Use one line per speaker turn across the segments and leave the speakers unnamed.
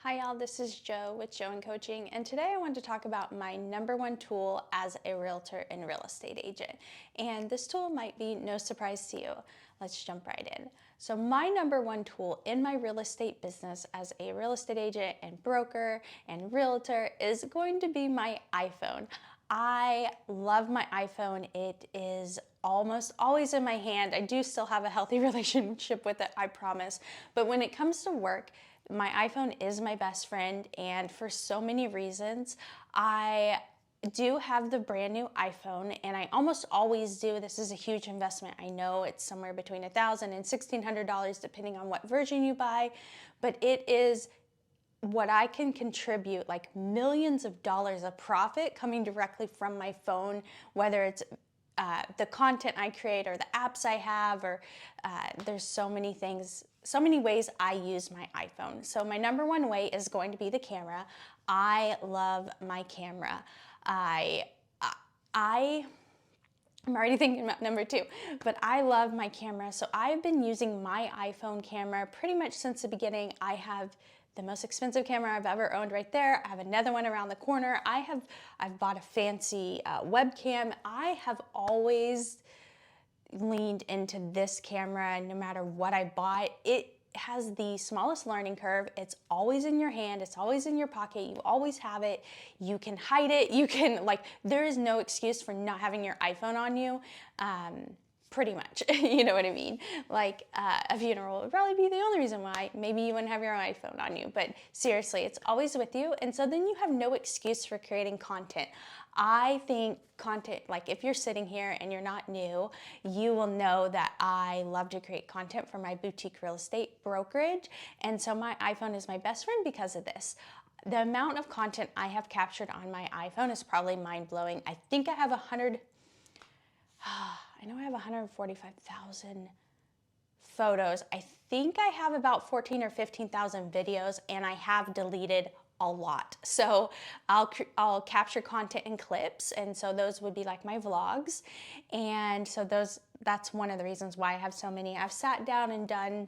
Hi y'all, this is Jo with Jo and Coaching, and today I want to talk about my number one tool as a realtor and real estate agent. And this tool might be no surprise to you. Let's jump right in. So my number one tool in my real estate business as a real estate agent and broker and realtor is going to be my iPhone. I love my iPhone. It is almost always in my hand. I do still have a healthy relationship with it, I promise. But when it comes to work, my iPhone is my best friend, and for so many reasons, I do have the brand new iPhone, and I almost always do. This is a huge investment. I know it's somewhere between $1,000 and $1,600 depending on what version you buy, but it is what I can contribute, like millions of dollars of profit coming directly from my phone, whether it's the content I create or the apps I have, or there's so many things, so many ways I use my iPhone. So my number one way is going to be the camera. I love my camera. I'm already thinking about number two, but I love my camera. So I've been using my iPhone camera pretty much since the beginning. I have the most expensive camera I've ever owned right there. I have another one around the corner. I've bought a fancy webcam. I have always leaned into this camera no matter what I bought. It has the smallest learning curve. It's always in your hand. It's always in your pocket. You always have it. You can hide it. You can, like, there is no excuse for not having your iPhone on you. Pretty much, you know what I mean? Like a funeral would probably be the only reason why maybe you wouldn't have your iPhone on you, but seriously, it's always with you. And so then you have no excuse for creating content. I think content, like if you're sitting here and you're not new, you will know that I love to create content for my boutique real estate brokerage. And so my iPhone is my best friend because of this. The amount of content I have captured on my iPhone is probably mind-blowing. I think I have I know I have 145,000 photos. I think I have about 14 or 15,000 videos, and I have deleted a lot. So I'll capture content in clips, and so those would be like my vlogs. And so that's one of the reasons why I have so many. I've sat down and done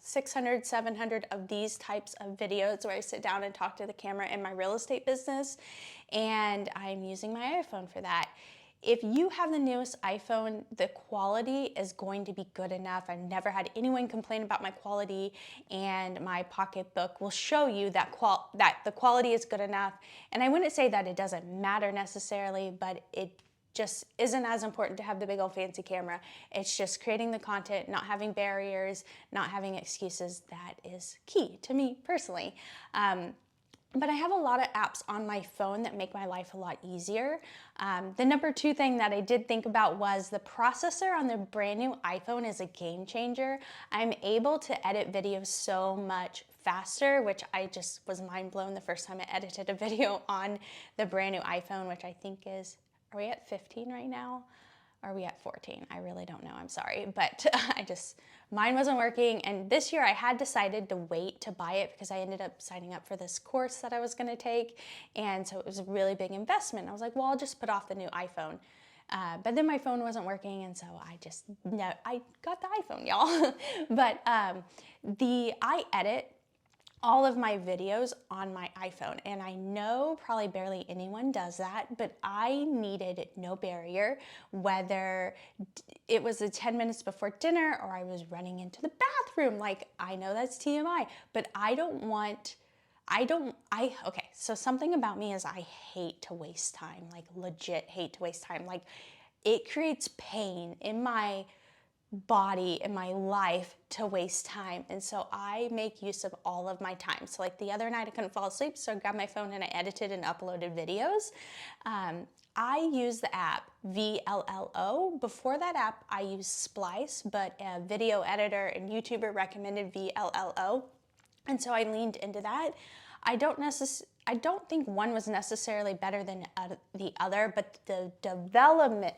600, 700 of these types of videos where I sit down and talk to the camera in my real estate business, and I'm using my iPhone for that. If you have the newest iPhone, the quality is going to be good enough. I've never had anyone complain about my quality, and my pocketbook will show you that the quality is good enough. And I wouldn't say that it doesn't matter necessarily, but it just isn't as important to have the big old fancy camera. It's just creating the content, not having barriers, not having excuses. That is key to me personally. But I have a lot of apps on my phone that make my life a lot easier. The number two thing that I did think about was the processor on the brand new iPhone is a game changer. I'm able to edit videos so much faster, which I just was mind blown the first time I edited a video on the brand new iPhone, which I think is, are we at 15 right now? Are we at 14? I really don't know, I'm sorry, but mine wasn't working, and this year I had decided to wait to buy it because I ended up signing up for this course that I was gonna take, and so it was a really big investment. I was like, well, I'll just put off the new iPhone. But then my phone wasn't working, and so I got the iPhone, y'all. But I edit all of my videos on my iPhone, and I know probably barely anyone does that, but I needed no barrier, whether it was 10 minutes before dinner or I was running into the bathroom. Like, I know that's TMI, but okay, so something about me is I hate to waste time, like legit hate to waste time. Like, it creates pain in my body in my life to waste time, and so I make use of all of my time. So like the other night I couldn't fall asleep, so I grabbed my phone and I edited and uploaded videos. I use the app VLLO. Before that app I used Splice, but a video editor and YouTuber recommended VLLO, and so I leaned into that. I don't think one was necessarily better than the other, but the development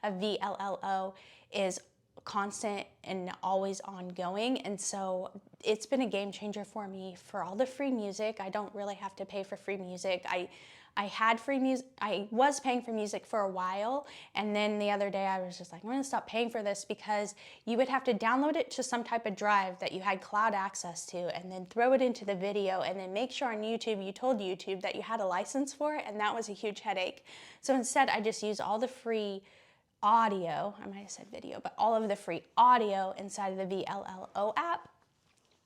of VLLO is constant and always ongoing. And so it's been a game changer for me for all the free music. I don't really have to pay for free music. I had free music. I was paying for music for a while, and then the other day I was just like, I'm gonna stop paying for this, because you would have to download it to some type of drive that you had cloud access to, and then throw it into the video, and then make sure on YouTube you told YouTube that you had a license for it, and that was a huge headache. So instead I just use all the free audio, I might have said video, but all of the free audio inside of the VLLO app.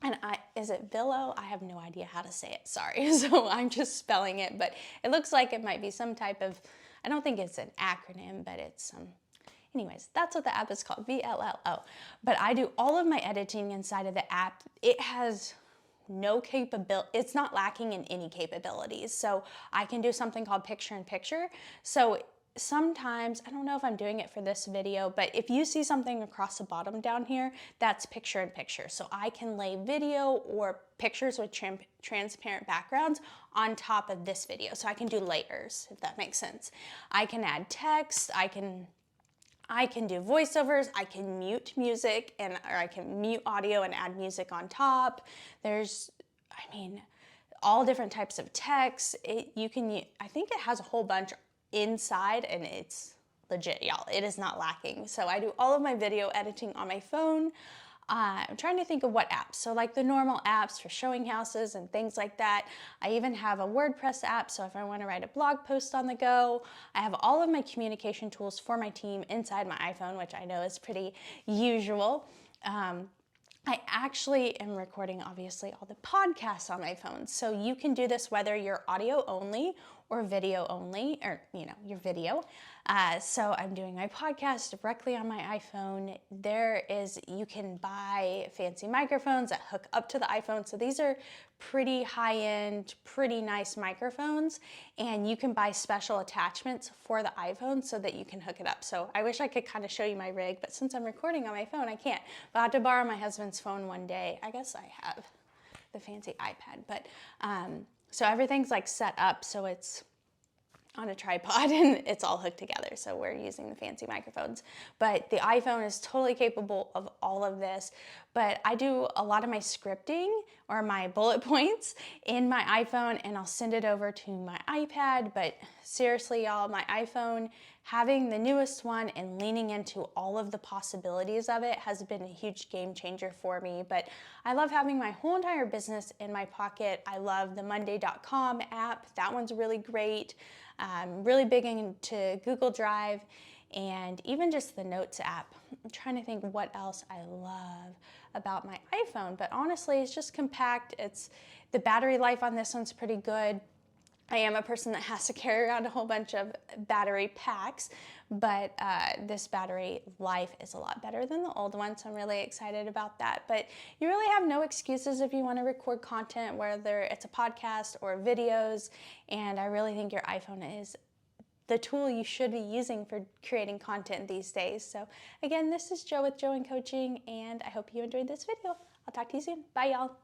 And is it Villo? I have no idea how to say it, sorry. So I'm just spelling it, but it looks like it might be some type of, I don't think it's an acronym, but it's anyways, that's what the app is called, VLLO. But I do all of my editing inside of the app. It has no capability, it's not lacking in any capabilities. So I can do something called picture-in-picture. So sometimes, I don't know if I'm doing it for this video, but if you see something across the bottom down here, that's picture-in-picture. So I can lay video or pictures with transparent backgrounds on top of this video. So I can do layers, if that makes sense. I can add text, I can do voiceovers, I can mute music, or I can mute audio and add music on top. There's, I mean, all different types of text. I think it has a whole bunch inside, and it's legit, y'all. It is not lacking. So I do all of my video editing on my phone. I'm trying to think of what apps. So like the normal apps for showing houses and things like that. I even have a WordPress app, so if I want to write a blog post on the go. I have all of my communication tools for my team inside my iPhone, which I know is pretty usual. I actually am recording, obviously, all the podcasts on my phone. So you can do this whether you're audio only or video only, or, your video. So I'm doing my podcast directly on my iPhone. You can buy fancy microphones that hook up to the iPhone. So these are pretty high-end, pretty nice microphones, and you can buy special attachments for the iPhone so that you can hook it up. So I wish I could kind of show you my rig, but since I'm recording on my phone, I can't. But I'll have to borrow my husband's phone one day. I guess I have the fancy iPad, but so everything's like set up so it's on a tripod and it's all hooked together. So we're using the fancy microphones, but the iPhone is totally capable of all of this. But I do a lot of my scripting or my bullet points in my iPhone, and I'll send it over to my iPad. But seriously, y'all, my iPhone, having the newest one and leaning into all of the possibilities of it has been a huge game changer for me. But I love having my whole entire business in my pocket. I love the Monday.com app. That one's really great. I'm really big into Google Drive, and even just the Notes app. I'm trying to think what else I love about my iPhone, but honestly, it's just compact. The battery life on this one's pretty good. I am a person that has to carry around a whole bunch of battery packs, but this battery life is a lot better than the old one, so I'm really excited about that. But you really have no excuses if you want to record content, whether it's a podcast or videos, and I really think your iPhone is the tool you should be using for creating content these days. So again, this is Jo with Jo in Coaching, and I hope you enjoyed this video. I'll talk to you soon. Bye, y'all.